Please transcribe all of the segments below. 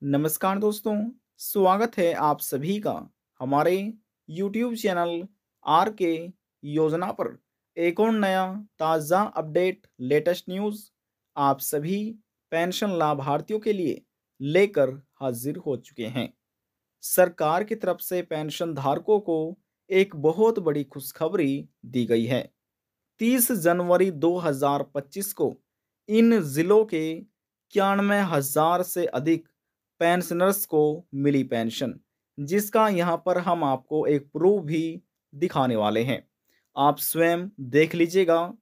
नमस्कार दोस्तों, स्वागत है आप सभी का हमारे YouTube चैनल आर के योजना पर। एक और नया ताज़ा अपडेट लेटेस्ट न्यूज़ आप सभी पेंशन लाभार्थियों के लिए लेकर हाजिर हो चुके हैं। सरकार की तरफ से पेंशन धारकों को एक बहुत बड़ी खुशखबरी दी गई है। 30 जनवरी 2025 को इन जिलों के 91,000 से अधिक पेंशनर्स को मिली पेंशन, जिसका यहाँ पर हम आपको एक प्रूफ भी दिखाने वाले हैं। आप स्वयं देख लीजिएगा।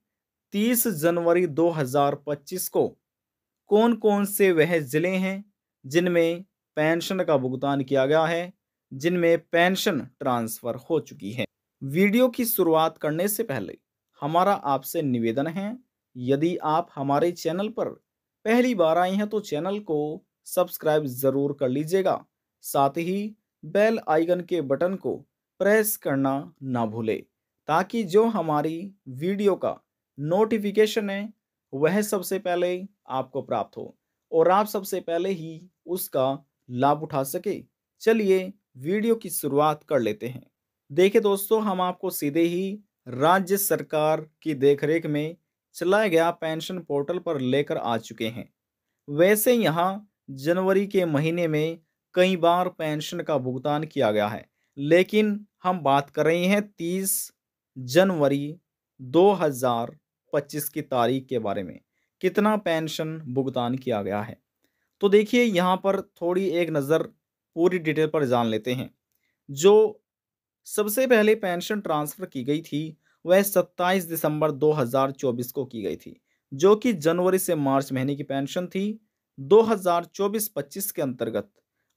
30 जनवरी 2025 को कौन-कौन से वह ज़िले हैं जिनमें पेंशन का भुगतान किया गया है, जिनमें पेंशन ट्रांसफ़र हो चुकी है। वीडियो की शुरुआत करने से पहले हमारा आपसे निवेदन है, यदि आप हमारे चैनल पर पहली बार आए हैं तो चैनल को सब्सक्राइब ज़रूर कर लीजिएगा। साथ ही बेल आइकन के बटन को प्रेस करना ना भूलें, ताकि जो हमारी वीडियो का नोटिफिकेशन है वह सबसे पहले आपको प्राप्त हो और आप सबसे पहले ही उसका लाभ उठा सके। चलिए वीडियो की शुरुआत कर लेते हैं। देखिए दोस्तों, हम आपको सीधे ही राज्य सरकार की देखरेख में चलाया गया पेंशन पोर्टल पर लेकर आ चुके हैं। वैसे यहाँ जनवरी के महीने में कई बार पेंशन का भुगतान किया गया है, लेकिन हम बात कर रहे हैं 30 जनवरी 2025 की तारीख के बारे में। कितना पेंशन भुगतान किया गया है, तो देखिए यहाँ पर थोड़ी एक नज़र पूरी डिटेल पर जान लेते हैं। जो सबसे पहले पेंशन ट्रांसफ़र की गई थी, वह 27 दिसंबर 2024 को की गई थी, जो कि जनवरी से मार्च महीने की पेंशन थी। 2024-25 के अंतर्गत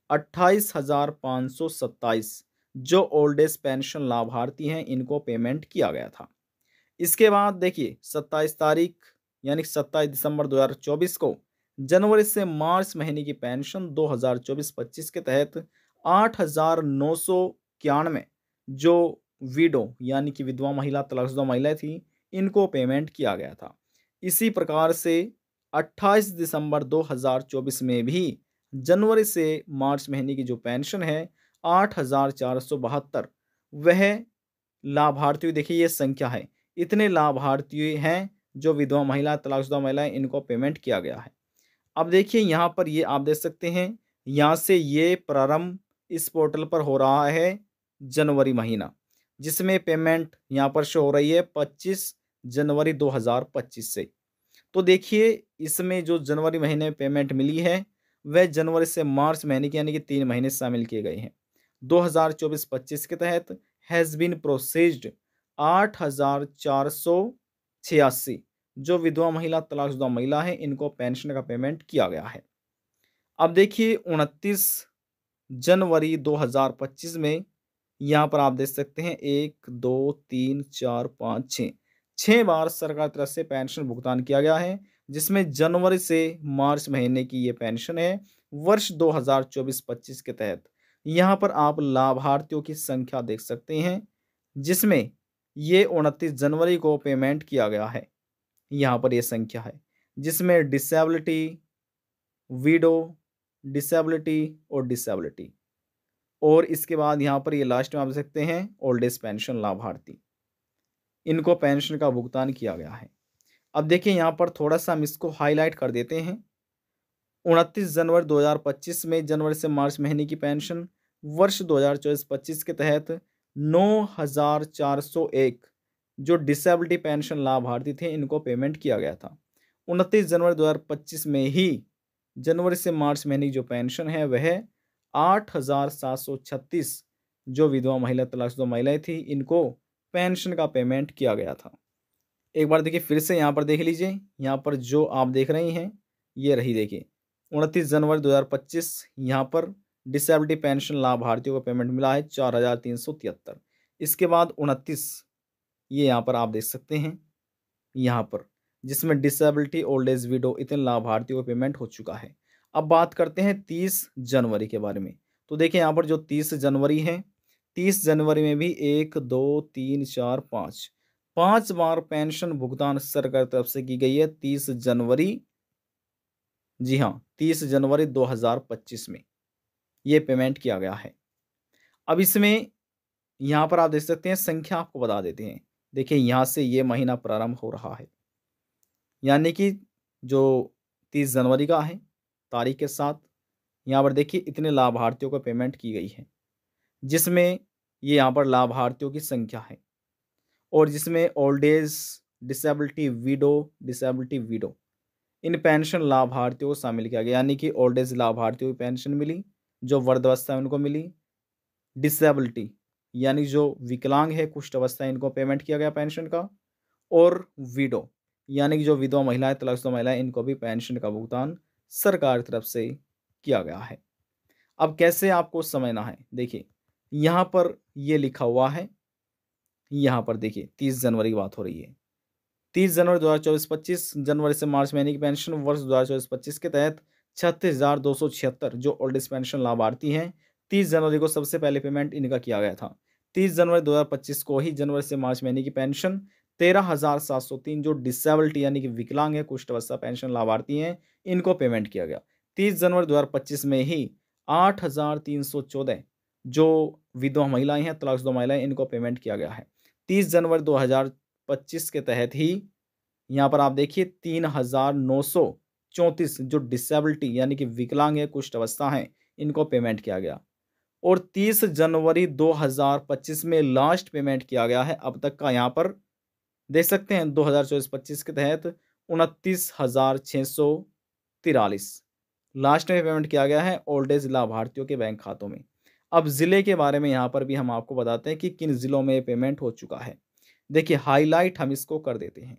28,527 जो ओल्ड एज पेंशन लाभार्थी हैं, इनको पेमेंट किया गया था। इसके बाद देखिए 27 तारीख यानी 27 दिसंबर 2024 को जनवरी से मार्च महीने की पेंशन 2024-25 के तहत 8,991 जो विडो यानी कि विधवा महिला तलाकशुदा महिलाएं थी, इनको पेमेंट किया गया था। इसी प्रकार से 28 दिसंबर 2024 में भी जनवरी से मार्च महीने की जो पेंशन है 8,472 वह लाभार्थियों, देखिए ये संख्या है, इतने लाभार्थी हैं जो विधवा महिला तलाकशुदा महिलाएं, इनको पेमेंट किया गया है। अब देखिए यहाँ पर ये आप देख सकते हैं, यहाँ से ये प्रारंभ इस पोर्टल पर हो रहा है जनवरी महीना, जिसमें पेमेंट यहाँ पर शो हो रही है 25 जनवरी 2025 से। तो देखिए इसमें जो जनवरी महीने में पेमेंट मिली है वह जनवरी से मार्च महीने की यानी कि 3 महीने शामिल किए गए हैं। 2024-25 के तहत हैज़ बीन प्रोसेस्ड 8,486 जो विधवा महिला तलाकशुदा महिला है, इनको पेंशन का पेमेंट किया गया है। अब देखिए 29 जनवरी 2025 में यहाँ पर आप देख सकते हैं 1 2 3 4 5 6 6 बार सरकार की तरफ से पेंशन भुगतान किया गया है, जिसमें जनवरी से मार्च महीने की ये पेंशन है वर्ष 2024-25 के तहत। यहाँ पर आप लाभार्थियों की संख्या देख सकते हैं, जिसमें ये 29 जनवरी को पेमेंट किया गया है। यहाँ पर ये संख्या है, जिसमें डिसेबिलिटी, विडो, डिसेबिलिटी और डिसेबिलिटी, और इसके बाद यहाँ पर ये लास्ट में आप देख सकते हैं ओल्ड एज पेंशन लाभार्थी, इनको पेंशन का भुगतान किया गया है। अब देखिए यहाँ पर थोड़ा-सा हम इसको हाइलाइट कर देते हैं। 29 जनवरी 2025 में जनवरी से मार्च महीने की पेंशन वर्ष 2024-25 के तहत 9,401 जो डिसेबिलिटी पेंशन लाभार्थी थे, इनको पेमेंट किया गया था। 29 जनवरी 2025 में ही जनवरी से मार्च महीने की जो पेंशन है वह 8,736 जो विधवा महिला तलाकशुदा महिलाएं थी, इनको पेंशन का पेमेंट किया गया था। एक बार देखिए फिर से यहाँ पर देख लीजिए, यहाँ पर जो आप देख रहे हैं ये रही, देखिए 29 जनवरी 2025 यहाँ पर डिसेबिलिटी पेंशन लाभार्थियों को पेमेंट मिला है 4,373। इसके बाद 29 ये यहाँ पर आप देख सकते हैं, यहाँ पर जिसमें डिसेबिलिटी ओल्ड एज विडो इतने लाभार्थियों को पेमेंट हो चुका है। अब बात करते हैं 30 जनवरी के बारे में। तो देखिए यहाँ पर जो 30 जनवरी है, 30 जनवरी में भी 1 2 3 4 5 5 बार पेंशन भुगतान सरकार की तरफ से की गई है 30 जनवरी, जी हाँ 30 जनवरी 2025 में। ये पेमेंट किया गया है। अब इसमें यहाँ पर आप देख सकते हैं, संख्या आपको बता देते हैं। देखिए यहाँ से ये महीना प्रारंभ हो रहा है, यानी कि जो 30 जनवरी का है तारीख के साथ, यहाँ पर देखिए इतने लाभार्थियों को पेमेंट की गई है, जिसमें ये यहाँ पर लाभार्थियों की संख्या है और जिसमें ओल्ड एज, डिसेबिलिटी विडो इन पेंशन लाभार्थियों को शामिल किया गया, यानी कि ओल्ड एज लाभार्थियों की पेंशन मिली, जो वृद्धावस्था है उनको मिली, डिसेबिलिटी यानी जो विकलांग है, कुष्ठ अवस्था है, इनको पेमेंट किया गया पेंशन का, और विडो यानी कि जो विधवा महिलाएं, तलाकशुदा महिलाएं, इनको भी पेंशन का भुगतान सरकार की तरफ से किया गया है। अब कैसे आपको समझना है, देखिए यहाँ पर ये लिखा हुआ है, यहाँ पर देखिए 30 जनवरी की बात हो रही है। 30 जनवरी 2024 25 जनवरी से मार्च महीने की पेंशन वर्ष 2024-25 के तहत 36,276 जो ओल्ड एज पेंशन लाभार्थी हैं, 30 जनवरी को सबसे पहले पेमेंट इनका किया गया था। 30 जनवरी 2025 को ही जनवरी से मार्च महीने की पेंशन 13,703 जो डिसेबिलिटी यानी कि विकलांग है, कुष्ठ अवस्था पेंशन लाभार्थी हैं, इनको पेमेंट किया गया। 30 जनवरी 2025 में ही 8,314 जो विधवा महिलाएं हैं, तलाकशुदा महिलाएं, इनको पेमेंट किया गया है। 30 जनवरी 2025 के तहत ही यहाँ पर आप देखिए 3,934 जो डिसेबिलिटी यानी कि विकलांग है, कुष्ठ अवस्था है, इनको पेमेंट किया गया। और 30 जनवरी 2025 में लास्ट पेमेंट किया गया है अब तक का, यहाँ पर देख सकते हैं 2024-25 के तहत 29,643 लास्ट में पेमेंट किया गया है ओल्ड एज लाभार्थियों के बैंक खातों में। अब ज़िले के बारे में यहाँ पर भी हम आपको बताते हैं कि किन ज़िलों में पेमेंट हो चुका है। देखिए हाईलाइट हम इसको कर देते हैं।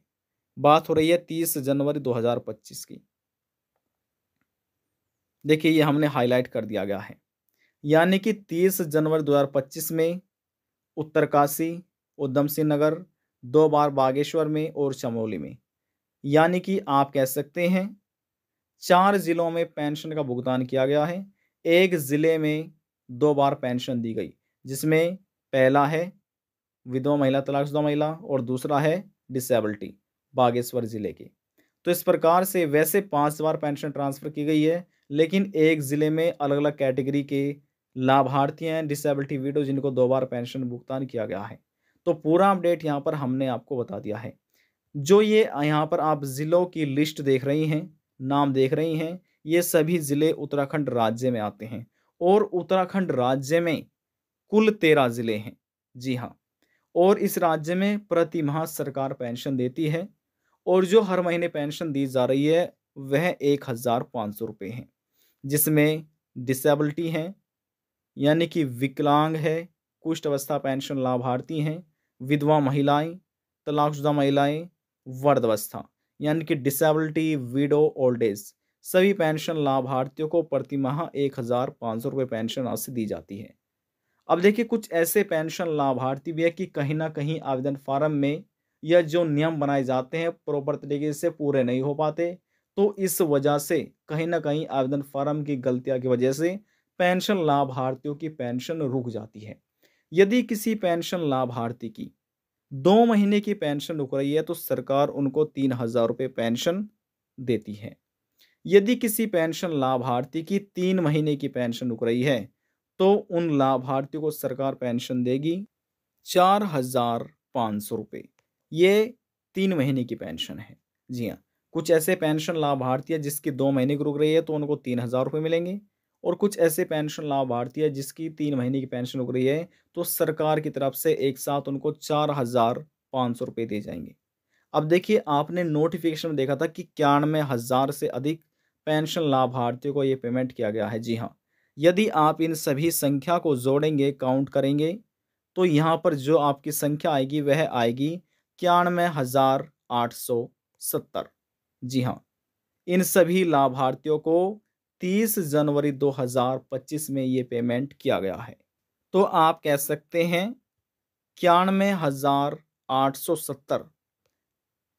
बात हो रही है 30 जनवरी 2025 की। देखिए ये हमने हाईलाइट कर दिया गया है, यानी कि 30 जनवरी 2025 में उत्तरकाशी, उधम सिंह नगर, 2 बार बागेश्वर में और चमोली में, यानी कि आप कह सकते हैं 4 ज़िलों में पेंशन का भुगतान किया गया है। एक ज़िले में 2 बार पेंशन दी गई, जिसमें पहला है विधवा महिला, तलाकशुदा महिला, और दूसरा है डिसेबिलिटी, बागेश्वर ज़िले की। तो इस प्रकार से वैसे 5 बार पेंशन ट्रांसफ़र की गई है, लेकिन एक ज़िले में अलग-अलग कैटेगरी के लाभार्थी हैं, डिसेबिलिटी विडो, जिनको 2 बार पेंशन भुगतान किया गया है। तो पूरा अपडेट यहाँ पर हमने आपको बता दिया है। जो ये यहाँ पर आप ज़िलों की लिस्ट देख रही हैं, नाम देख रही हैं, ये सभी ज़िले उत्तराखंड राज्य में आते हैं और उत्तराखंड राज्य में कुल 13 ज़िले हैं। जी हाँ, और इस राज्य में प्रति माह सरकार पेंशन देती है और जो हर महीने पेंशन दी जा रही है वह 1,500 रुपये है, जिसमें डिसेबिलिटी हैं यानी कि विकलांग है, कुष्ठ अवस्था पेंशन लाभार्थी हैं, विधवा महिलाएं, तलाकशुदा महिलाएं, वृद्धावस्था यानी कि डिसेबिलिटी, विडो, ओल्ड एज, सभी पेंशन लाभार्थियों को प्रति माह 1,500 रुपये पेंशन राशि दी जाती है। अब देखिए कुछ ऐसे पेंशन लाभार्थी भी है कि कहीं ना कहीं आवेदन फार्म में यह जो नियम बनाए जाते हैं प्रॉपर तरीके से पूरे नहीं हो पाते, तो इस वजह से कहीं ना कहीं आवेदन फार्म की गलतियां की वजह से पेंशन लाभार्थियों की पेंशन रुक जाती है। यदि किसी पेंशन लाभार्थी की 2 महीने की पेंशन रुक रही है तो सरकार उनको 3,000 रुपये पेंशन देती है। यदि किसी पेंशन लाभार्थी की 3 महीने की पेंशन रुक रही है तो उन लाभार्थियों को सरकार पेंशन देगी 4,500 रुपये। ये 3 महीने की पेंशन है। जी हाँ, कुछ ऐसे पेंशन लाभार्थी है जिसकी 2 महीने की रुक रही है तो उनको 3,000 रुपये मिलेंगे, और कुछ ऐसे पेंशन लाभार्थी है जिसकी 3 महीने की पेंशन रुक रही है तो सरकार की तरफ से एक साथ उनको 4,500 रुपये दिए जाएंगे। अब देखिए आपने नोटिफिकेशन में देखा था कि 91,000 से अधिक पेंशन लाभार्थियों को ये पेमेंट किया गया है। जी हाँ, यदि आप इन सभी संख्या को जोड़ेंगे, काउंट करेंगे, तो यहाँ पर जो आपकी संख्या आएगी वह आएगी 91,870। जी हाँ, इन सभी लाभार्थियों को 30 जनवरी 2025 में ये पेमेंट किया गया है। तो आप कह सकते हैं 91,870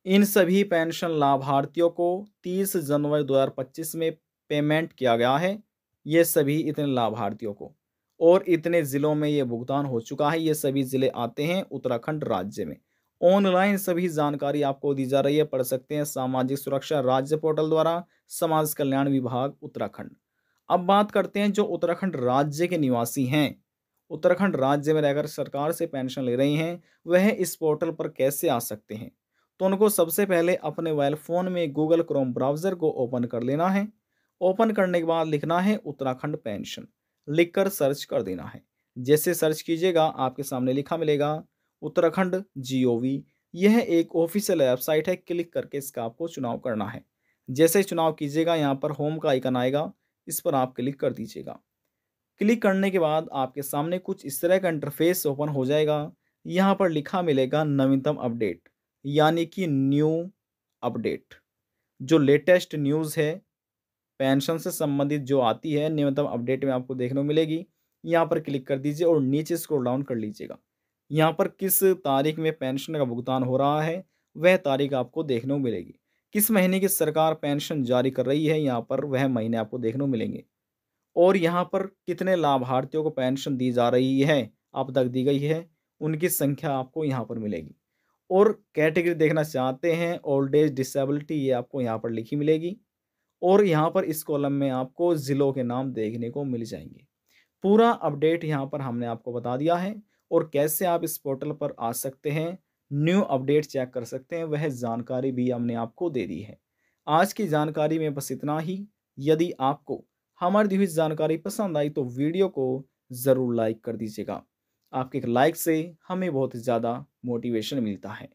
इन सभी पेंशन लाभार्थियों को 30 जनवरी 2025 में पेमेंट किया गया है। ये सभी इतने लाभार्थियों को, और इतने ज़िलों में ये भुगतान हो चुका है। ये सभी ज़िले आते हैं उत्तराखंड राज्य में। ऑनलाइन सभी जानकारी आपको दी जा रही है, पढ़ सकते हैं सामाजिक सुरक्षा राज्य पोर्टल द्वारा, समाज कल्याण विभाग उत्तराखंड। अब बात करते हैं जो उत्तराखंड राज्य के निवासी हैं। उत्तराखंड राज्य में रहकर सरकार से पेंशन ले रहे हैं, वह इस पोर्टल पर कैसे आ सकते हैं? तो उनको सबसे पहले अपने मोबाइल फ़ोन में गूगल क्रोम ब्राउज़र को ओपन कर लेना है। ओपन करने के बाद लिखना है उत्तराखंड पेंशन, लिखकर सर्च कर देना है। जैसे सर्च कीजिएगा आपके सामने लिखा मिलेगा उत्तराखंड जीओवी। यह एक ऑफिशियल वेबसाइट है, क्लिक करके इसका आपको चुनाव करना है। जैसे ही चुनाव कीजिएगा यहाँ पर होम का आइकन आएगा, इस पर आप क्लिक कर दीजिएगा। क्लिक करने के बाद आपके सामने कुछ इस तरह का इंटरफेस ओपन हो जाएगा। यहाँ पर लिखा मिलेगा नवीनतम अपडेट, यानी कि न्यू अपडेट। जो लेटेस्ट न्यूज़ है पेंशन से संबंधित जो आती है न्यूनतम अपडेट में आपको देखने को मिलेगी। यहाँ पर क्लिक कर दीजिए और नीचे स्क्रॉल डाउन कर लीजिएगा। यहाँ पर किस तारीख में पेंशन का भुगतान हो रहा है वह तारीख आपको देखने को मिलेगी। किस महीने की सरकार पेंशन जारी कर रही है यहाँ पर वह महीने आपको देखने को मिलेंगे। और यहाँ पर कितने लाभार्थियों को पेंशन दी जा रही है, अब तक दी गई है, उनकी संख्या आपको यहाँ पर मिलेगी। और कैटेगरी देखना चाहते हैं ओल्ड एज डिसेबिलिटी, ये आपको यहाँ पर लिखी मिलेगी। और यहाँ पर इस कॉलम में आपको ज़िलों के नाम देखने को मिल जाएंगे। पूरा अपडेट यहाँ पर हमने आपको बता दिया है। और कैसे आप इस पोर्टल पर आ सकते हैं, न्यू अपडेट चेक कर सकते हैं, वह जानकारी भी हमने आपको दे दी है। आज की जानकारी में बस इतना ही। यदि आपको हमारी दी हुई जानकारी पसंद आई तो वीडियो को ज़रूर लाइक कर दीजिएगा। आपके एक लाइक से हमें बहुत ज़्यादा मोटिवेशन मिलता है।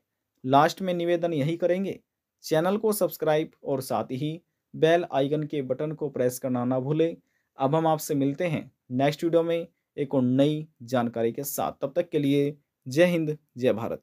लास्ट में निवेदन यही करेंगे, चैनल को सब्सक्राइब और साथ ही बेल आइकन के बटन को प्रेस करना ना भूलें। अब हम आपसे मिलते हैं नेक्स्ट वीडियो में एक और नई जानकारी के साथ। तब तक के लिए जय हिंद, जय भारत।